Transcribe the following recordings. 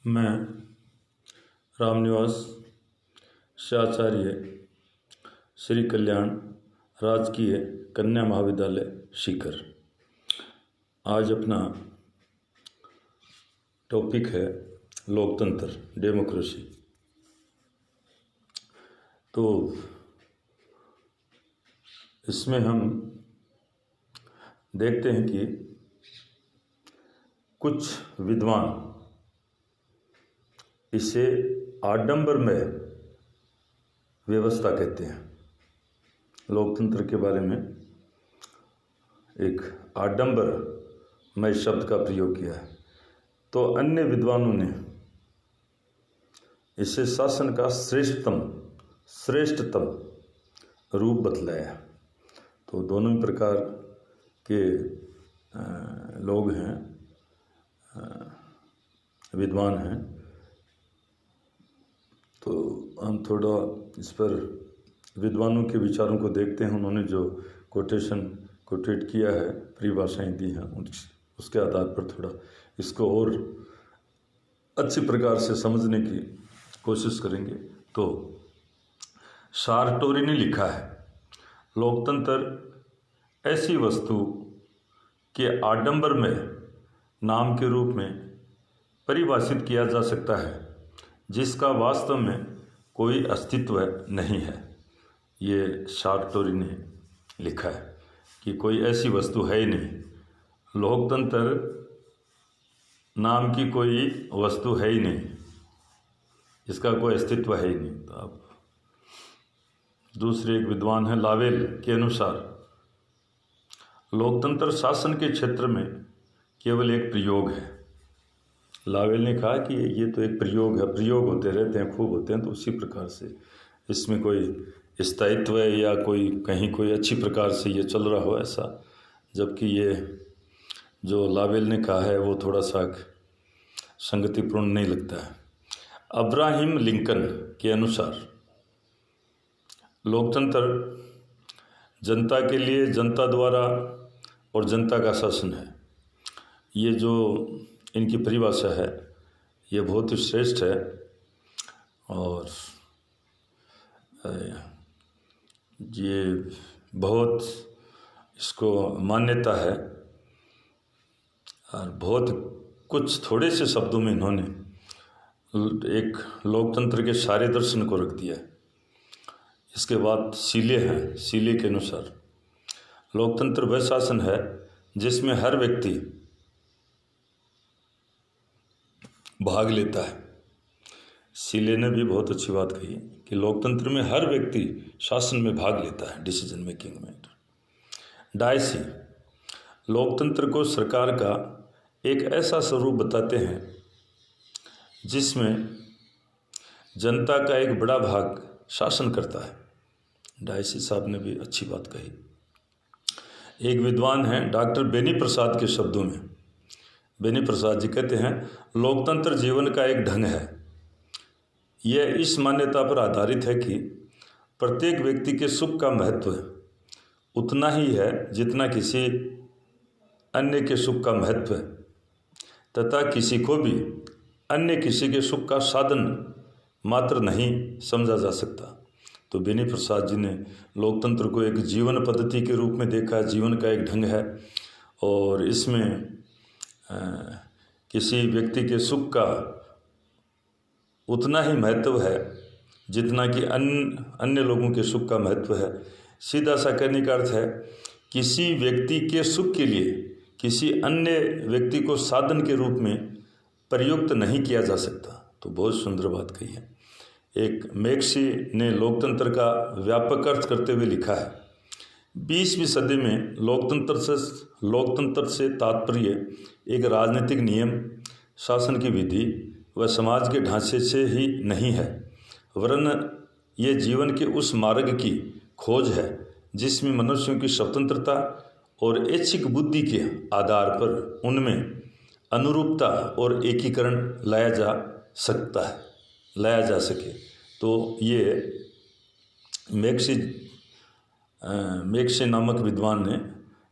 मैं रामनिवास शाचार्य श्री कल्याण राजकीय कन्या महाविद्यालय सीकर। आज अपना टॉपिक है लोकतंत्र, डेमोक्रेसी। तो इसमें हम देखते हैं कि कुछ विद्वान इसे आडंबरमय व्यवस्था कहते हैं। लोकतंत्र के बारे में एक आडंबरमय शब्द का प्रयोग किया है। तो अन्य विद्वानों ने इसे शासन का श्रेष्ठतम रूप बतलाया। तो दोनों ही प्रकार के लोग हैं, विद्वान हैं। तो हम थोड़ा इस पर विद्वानों के विचारों को देखते हैं। उन्होंने जो कोटेट किया है, परिभाषाएं दी हैं, उसके आधार पर थोड़ा इसको और अच्छी प्रकार से समझने की कोशिश करेंगे। तो सारटोरी ने लिखा है, लोकतंत्र ऐसी वस्तु के आडंबर में नाम के रूप में परिभाषित किया जा सकता है जिसका वास्तव में कोई अस्तित्व नहीं है। ये सारटोरी ने लिखा है कि कोई ऐसी वस्तु है ही नहीं। लोकतंत्र नाम की कोई वस्तु है ही नहीं, इसका कोई अस्तित्व है ही नहीं। तो अब दूसरे एक विद्वान हैं लावेल के अनुसार लोकतंत्र शासन के क्षेत्र में केवल एक प्रयोग है। लावेल ने कहा कि ये तो एक प्रयोग है, प्रयोग होते रहते हैं, खूब होते हैं। तो उसी प्रकार से इसमें कोई स्थायित्व है या कोई कहीं कोई अच्छी प्रकार से ये चल रहा हो ऐसा, जबकि ये जो लावेल ने कहा है वो थोड़ा सा संगतिपूर्ण नहीं लगता है। अब्राहम लिंकन के अनुसार लोकतंत्र जनता के लिए, जनता द्वारा और जनता का शासन है। ये जो इनकी परिभाषा है ये बहुत ही श्रेष्ठ है और ये बहुत इसको मान्यता है। और बहुत कुछ थोड़े से शब्दों में इन्होंने एक लोकतंत्र के सारे दर्शन को रख दिया है। इसके बाद सीले हैं। सीले के अनुसार लोकतंत्र वह शासन है जिसमें हर व्यक्ति भाग लेता है। सीले ने भी बहुत अच्छी बात कही कि लोकतंत्र में हर व्यक्ति शासन में भाग लेता है, डिसीजन मेकिंग में। डायसी लोकतंत्र को सरकार का एक ऐसा स्वरूप बताते हैं जिसमें जनता का एक बड़ा भाग शासन करता है। डायसी साहब ने भी अच्छी बात कही। एक विद्वान हैं डॉक्टर बेनी प्रसाद के शब्दों में, बेनी प्रसाद जी कहते हैं, लोकतंत्र जीवन का एक ढंग है। यह इस मान्यता पर आधारित है कि प्रत्येक व्यक्ति के सुख का महत्व उतना ही है जितना किसी अन्य के सुख का महत्व है, तथा किसी को भी अन्य किसी के सुख का साधन मात्र नहीं समझा जा सकता। तो बेनी प्रसाद जी ने लोकतंत्र को एक जीवन पद्धति के रूप में देखा, जीवन का एक ढंग है और इसमें किसी व्यक्ति के सुख का उतना ही महत्व है जितना कि अन्य लोगों के सुख का महत्व है। सीधा सा कहने का अर्थ है किसी व्यक्ति के सुख के लिए किसी अन्य व्यक्ति को साधन के रूप में प्रयुक्त नहीं किया जा सकता। तो बहुत सुंदर बात कही है। एक मैक्सी ने लोकतंत्र का व्यापक अर्थ करते हुए लिखा है, 20वीं सदी में लोकतंत्र से तात्पर्य एक राजनीतिक नियम, शासन की विधि व समाज के ढांचे से ही नहीं है, वरन ये जीवन के उस मार्ग की खोज है जिसमें मनुष्यों की स्वतंत्रता और ऐच्छिक बुद्धि के आधार पर उनमें अनुरूपता और एकीकरण लाया जा सके। तो ये मैक्सी नामक विद्वान ने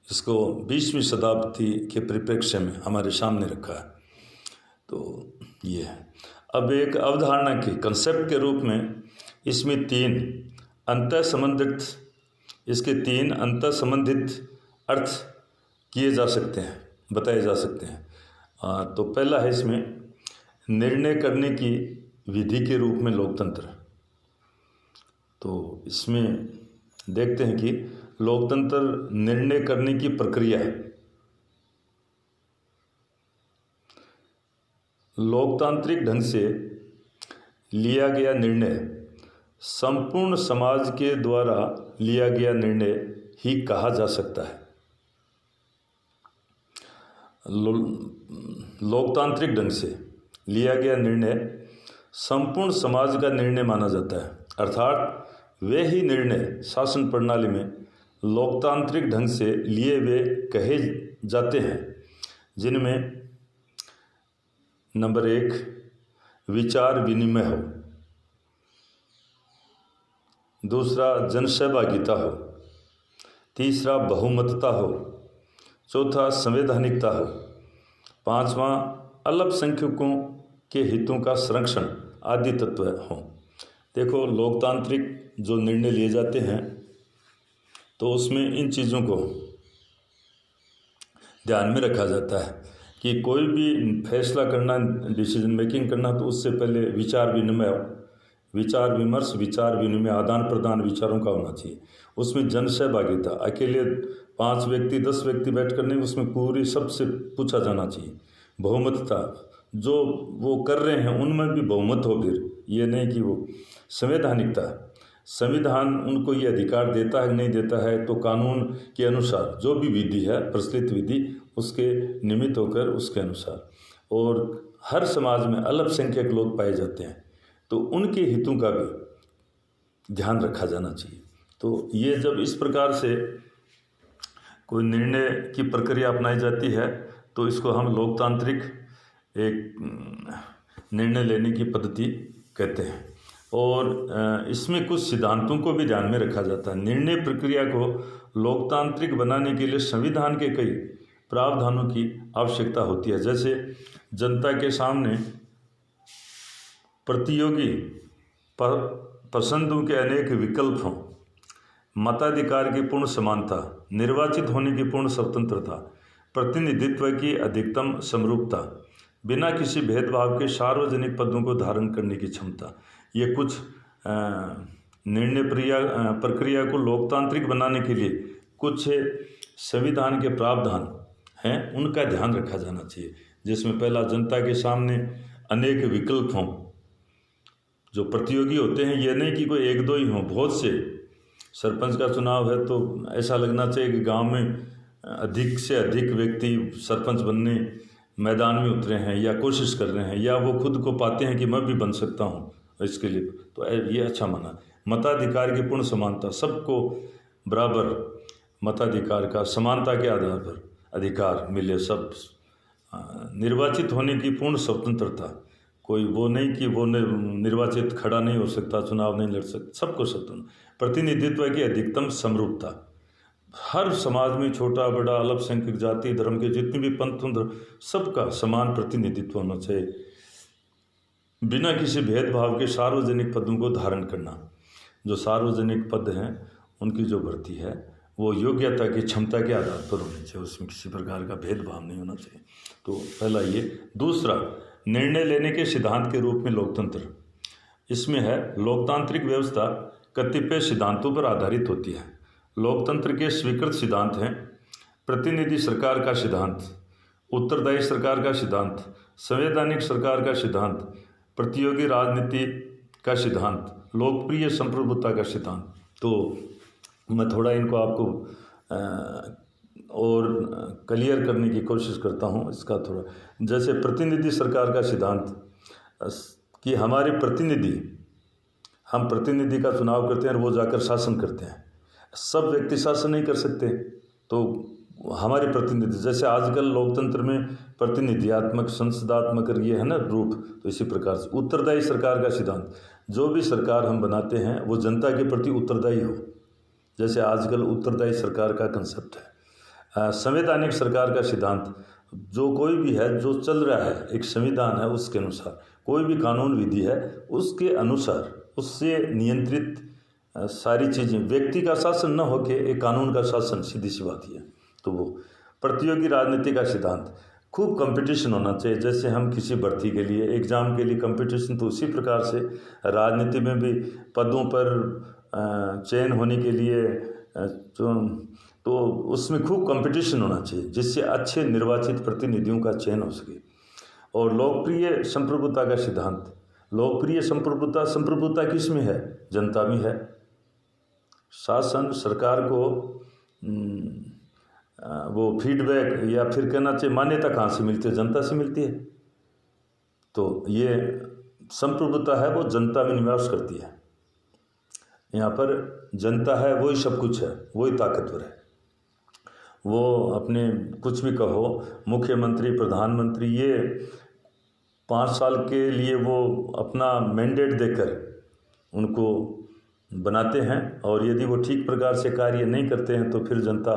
इसको 20वीं शताब्दी के परिप्रेक्ष्य में हमारे सामने रखा है। तो ये है। अब एक अवधारणा के कंसेप्ट के रूप में इसमें इसके तीन अंतर संबंधित अर्थ किए जा सकते हैं, बताए जा सकते हैं। तो पहला है इसमें निर्णय करने की विधि के रूप में लोकतंत्र। तो इसमें देखते हैं कि लोकतंत्र निर्णय करने की प्रक्रिया है। लोकतांत्रिक ढंग से लिया गया निर्णय संपूर्ण समाज के द्वारा लिया गया निर्णय ही कहा जा सकता है। लोकतांत्रिक ढंग से लिया गया निर्णय संपूर्ण समाज का निर्णय माना जाता है, अर्थात वे ही निर्णय शासन प्रणाली में लोकतांत्रिक ढंग से लिए हुए कहे जाते हैं, जिनमें नंबर 1 विचार विनिमय हो, दूसरा जनसहभागिता हो, तीसरा बहुमतता हो, चौथा संवैधानिकता हो, पांचवा अल्पसंख्यकों के हितों का संरक्षण आदि तत्व हों। देखो, लोकतांत्रिक जो निर्णय लिए जाते हैं तो उसमें इन चीज़ों को ध्यान में रखा जाता है कि कोई भी फैसला करना, डिसीजन मेकिंग करना, तो उससे पहले विचार विनिमय, विचार विमर्श, विचार विनिमय, आदान प्रदान विचारों का होना चाहिए। उसमें जनसहभागिता, अकेले 5 व्यक्ति 10 व्यक्ति बैठ कर नहीं, उसमें पूरी सबसे पूछा जाना चाहिए। बहुमतता, जो वो कर रहे हैं उनमें भी बहुमत हो, फिर ये नहीं कि वो। संवैधानिकता, संविधान उनको ये अधिकार देता है नहीं देता है, तो कानून के अनुसार जो भी विधि है, प्रचलित विधि, उसके निमित्त होकर उसके अनुसार। और हर समाज में अल्पसंख्यक लोग पाए जाते हैं, तो उनके हितों का भी ध्यान रखा जाना चाहिए। तो ये जब इस प्रकार से कोई निर्णय की प्रक्रिया अपनाई जाती है तो इसको हम लोकतांत्रिक एक निर्णय लेने की पद्धति कहते हैं। और इसमें कुछ सिद्धांतों को भी ध्यान में रखा जाता है। निर्णय प्रक्रिया को लोकतांत्रिक बनाने के लिए संविधान के कई प्रावधानों की आवश्यकता होती है, जैसे जनता के सामने प्रतियोगी पसंदों के अनेक विकल्प हों, मताधिकार की पूर्ण समानता, निर्वाचित होने की पूर्ण स्वतंत्रता, प्रतिनिधित्व की अधिकतम समरूपता, बिना किसी भेदभाव के सार्वजनिक पदों को धारण करने की क्षमता। ये कुछ निर्णय प्रक्रिया को लोकतांत्रिक बनाने के लिए कुछ संविधान के प्रावधान हैं, उनका ध्यान रखा जाना चाहिए। जिसमें पहला, जनता के सामने अनेक विकल्प हों, जो प्रतियोगी होते हैं, ये नहीं कि कोई 1-2 ही हों, बहुत से। सरपंच का चुनाव है तो ऐसा लगना चाहिए कि गांव में अधिक से अधिक व्यक्ति सरपंच बनने मैदान में उतरे हैं या कोशिश कर रहे हैं, या वो खुद को पाते हैं कि मैं भी बन सकता हूँ इसके लिए, तो ये अच्छा माना। मताधिकार की पूर्ण समानता, सबको बराबर मताधिकार का समानता के आधार पर अधिकार मिले, सब। निर्वाचित होने की पूर्ण स्वतंत्रता, कोई वो नहीं कि वो निर्वाचित खड़ा नहीं हो सकता, चुनाव नहीं लड़ सकता, सबको स्वतंत्र। प्रतिनिधित्व की अधिकतम समरूपता, हर समाज में छोटा बड़ा अल्पसंख्यक जाति धर्म के जितने भी पंथ सबका समान प्रतिनिधित्व होना चाहिए, बिना किसी भेदभाव के सार्वजनिक पदों को धारण करना। जो सार्वजनिक पद हैं उनकी जो भर्ती है वो योग्यता की क्षमता के आधार पर होनी चाहिए, उसमें किसी प्रकार का भेदभाव नहीं होना चाहिए। तो पहला ये। दूसरा, निर्णय लेने के सिद्धांत के रूप में लोकतंत्र। इसमें है, लोकतांत्रिक व्यवस्था कतिपय सिद्धांतों पर आधारित होती है। लोकतंत्र के स्वीकृत सिद्धांत हैं प्रतिनिधि सरकार का सिद्धांत, उत्तरदायी सरकार का सिद्धांत, संवैधानिक सरकार का सिद्धांत, प्रतियोगी राजनीति का सिद्धांत, लोकप्रिय संप्रभुता का सिद्धांत। तो मैं थोड़ा इनको आपको और क्लियर करने की कोशिश करता हूँ। इसका थोड़ा, जैसे प्रतिनिधि सरकार का सिद्धांत कि हमारे प्रतिनिधि, हम प्रतिनिधि का चुनाव करते हैं और वो जाकर शासन करते हैं। सब व्यक्ति शासन नहीं कर सकते, तो हमारे प्रतिनिधि, जैसे आजकल लोकतंत्र में प्रतिनिधियात्मक संसदात्मक ये है ना रूप, तो इसी प्रकार से उत्तरदायी सरकार का सिद्धांत, जो भी सरकार हम बनाते हैं वो जनता के प्रति उत्तरदायी हो, जैसे आजकल उत्तरदायी सरकार का कंसेप्ट है। संवैधानिक सरकार का सिद्धांत, जो कोई भी है जो चल रहा है एक संविधान है उसके अनुसार। कोई भी कानून विधि है उसके अनुसार उससे नियंत्रित सारी चीज़ें, व्यक्ति का शासन न होके एक कानून का शासन, सीधी सी बात है। तो वो प्रतियोगी राजनीति का सिद्धांत, खूब कंपटीशन होना चाहिए। जैसे हम किसी भर्ती के लिए, एग्ज़ाम के लिए कंपटीशन, तो उसी प्रकार से राजनीति में भी पदों पर चयन होने के लिए तो उसमें खूब कंपटीशन होना चाहिए, जिससे अच्छे निर्वाचित प्रतिनिधियों का चयन हो सके। और लोकप्रिय संप्रभुता का सिद्धांत, लोकप्रिय संप्रभुता किस में है? जनता में है। शासन सरकार को वो फीडबैक या फिर कहना चाहिए मान्यता कहाँ से मिलती है? जनता से मिलती है। तो ये संप्रभुता है, वो जनता में निवास करती है। यहाँ पर जनता है, वही सब कुछ है, वही ताकतवर है। वो अपने कुछ भी कहो, मुख्यमंत्री, प्रधानमंत्री, ये 5 साल के लिए वो अपना मैंडेट देकर उनको बनाते हैं, और यदि वो ठीक प्रकार से कार्य नहीं करते हैं तो फिर जनता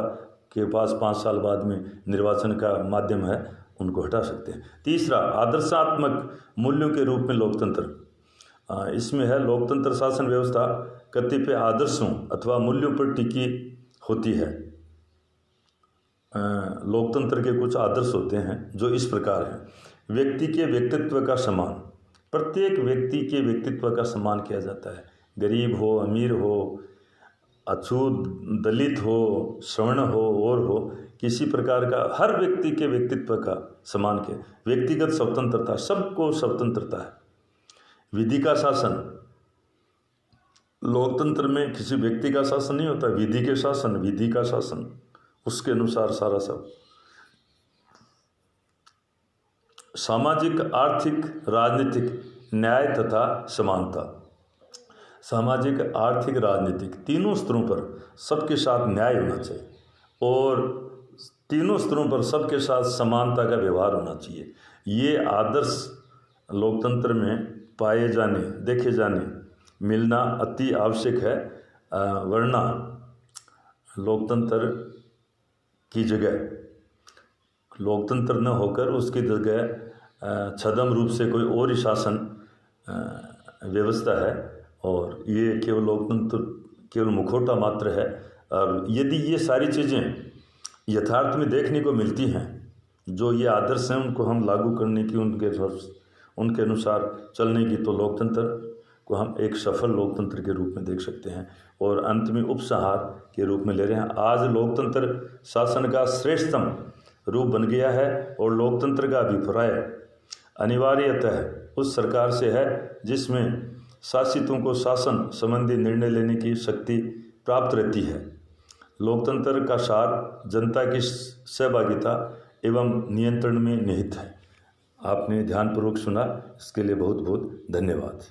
के पास 5 साल बाद में निर्वाचन का माध्यम है, उनको हटा सकते हैं। तीसरा, आदर्शात्मक मूल्यों के रूप में लोकतंत्र। इसमें है लोकतंत्र शासन व्यवस्था कतिपय आदर्शों अथवा मूल्यों पर टिकी होती है। लोकतंत्र के कुछ आदर्श होते हैं जो इस प्रकार हैं। व्यक्ति के व्यक्तित्व का सम्मान, प्रत्येक व्यक्ति के व्यक्तित्व का सम्मान किया जाता है। गरीब हो, अमीर हो, अछूत, दलित हो, सवर्ण हो और हो, किसी प्रकार का हर व्यक्ति के व्यक्तित्व का सम्मान के। व्यक्तिगत स्वतंत्रता, सबको स्वतंत्रता है। विधि का शासन, लोकतंत्र में किसी व्यक्ति का शासन नहीं होता, विधि के शासन, विधि का शासन, उसके अनुसार सारा सब। सामाजिक, आर्थिक, राजनीतिक न्याय तथा समानता। सामाजिक, आर्थिक, राजनीतिक तीनों स्तरों पर सबके साथ न्याय होना चाहिए, और तीनों स्तरों पर सबके साथ समानता का व्यवहार होना चाहिए। ये आदर्श लोकतंत्र में पाए जाने, देखे जाने, मिलना अति आवश्यक है। वरना लोकतंत्र की जगह, लोकतंत्र न होकर उसकी जगह छद्म रूप से कोई और ही शासन व्यवस्था है, और ये केवल लोकतंत्र केवल मुखौटा मात्र है। और यदि ये सारी चीज़ें यथार्थ में देखने को मिलती हैं, जो ये आदर्श हैं उनको हम लागू करने की, उनके अनुसार चलने की, तो लोकतंत्र को हम एक सफल लोकतंत्र के रूप में देख सकते हैं, और अंत में उपसंहार के रूप में ले रहे हैं। आज लोकतंत्र शासन का श्रेष्ठतम रूप बन गया है, और लोकतंत्र का अभिप्राय अनिवार्यतः उस सरकार से है जिसमें शासितों को शासन संबंधी निर्णय लेने की शक्ति प्राप्त रहती है। लोकतंत्र का सार जनता की सहभागिता एवं नियंत्रण में निहित है। आपने ध्यानपूर्वक सुना, इसके लिए बहुत बहुत धन्यवाद।